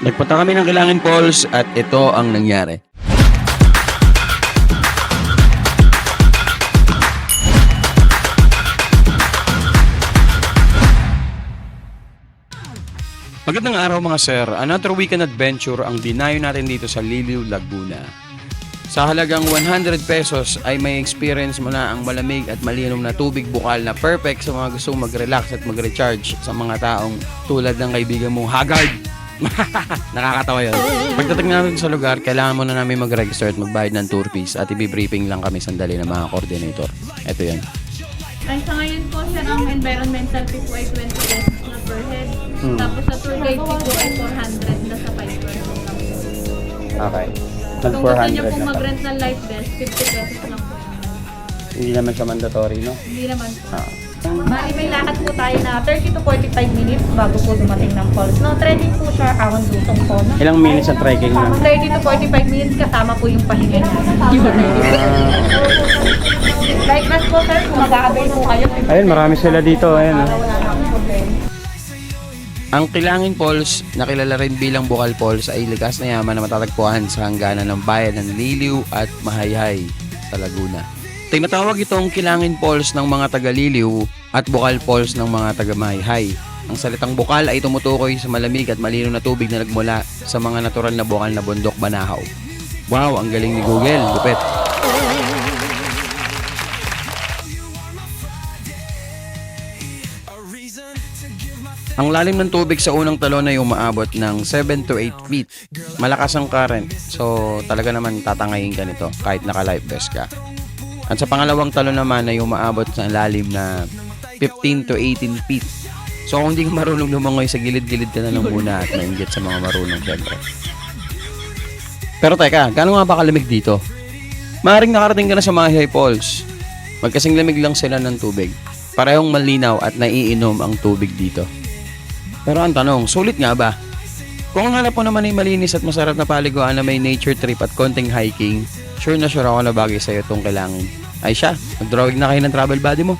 Nagpunta kami ng Kilangin Falls at ito ang nangyari. Magandang araw mga sir. Another weekend adventure ang dinayo natin dito sa Liliw, Laguna. Sa halagang 100 pesos ay may experience mo na ang malamig at malinom na tubig bukal na perfect sa mga gustong mag-relax at mag-recharge sa mga taong tulad ng kaibigan mong Haggard. Nakakatawa yun. Pagdating natin sa lugar, kailangan muna namin mag-register at magbayad ng tour fees at i-briefing lang kami sandali ng mga coordinator. Ito yan. Ay, sa ngayon po, sir, ang environmental fee po ay 20 pesos na per head. Tapos sa tour guide fee po ay 400 na sa 5 person lang po. Okay. Kung gusto niyo po mag-rent ng life vest, 50 pesos lang po. Hindi naman siya mandatory, no? Hindi naman po. Bali, may lakad po tayo na 30 to 45 minutes bago po dumating ng falls. No, trending po siya, awan lusong po. No? Ilang minutes ang trekking lang? 30 to 45 minutes kasama po yung pahinga niya. Like mas po sir, kung mag-a-avail po kayo. Ayun, marami sila dito. Ayun, Wala namang problema. Ang Kilangin Falls, na kilala rin bilang Bukal Falls, ay likas na yaman na matatagpuan sa hangganan ng bayan ng Liliw at Mahayhay sa Laguna. Tinatawag itong Kilangin Falls ng mga taga-Liliw at Bukal Falls ng mga taga-Mahayhay. Ang salitang bukal ay tumutukoy sa malamig at malinaw na tubig na nagmula sa mga natural na bukal na bundok Banahaw. Wow, ang galing ni Google. Lupit. Ang lalim ng tubig sa unang talon ay umaabot ng 7 to 8 feet. Malakas ang current, so talaga naman tatangayin ka nito kahit naka-life vest ka. At sa pangalawang talon naman ay umaabot sa lalim na 15 to 18 feet. So kung hindi ka marunong lumangoy sa gilid-gilid ka na lang muna at mainggit sa mga marunong syempre. Pero teka, gaano nga ba kalamig dito? Maaaring nakarating ka na sa Mahayhay Falls. Magkasing lamig lang sila ng tubig. Parehong malinaw at naiinom ang tubig dito. Pero ang tanong, sulit nga ba? Kung ang hanap mo naman ay malinis at masarap na paliguan na may nature trip at konting hiking, sure na sure ako na bagay sa'yo itong Kilangin. Ay siya, mag-drawing na kayo ng travel buddy mo.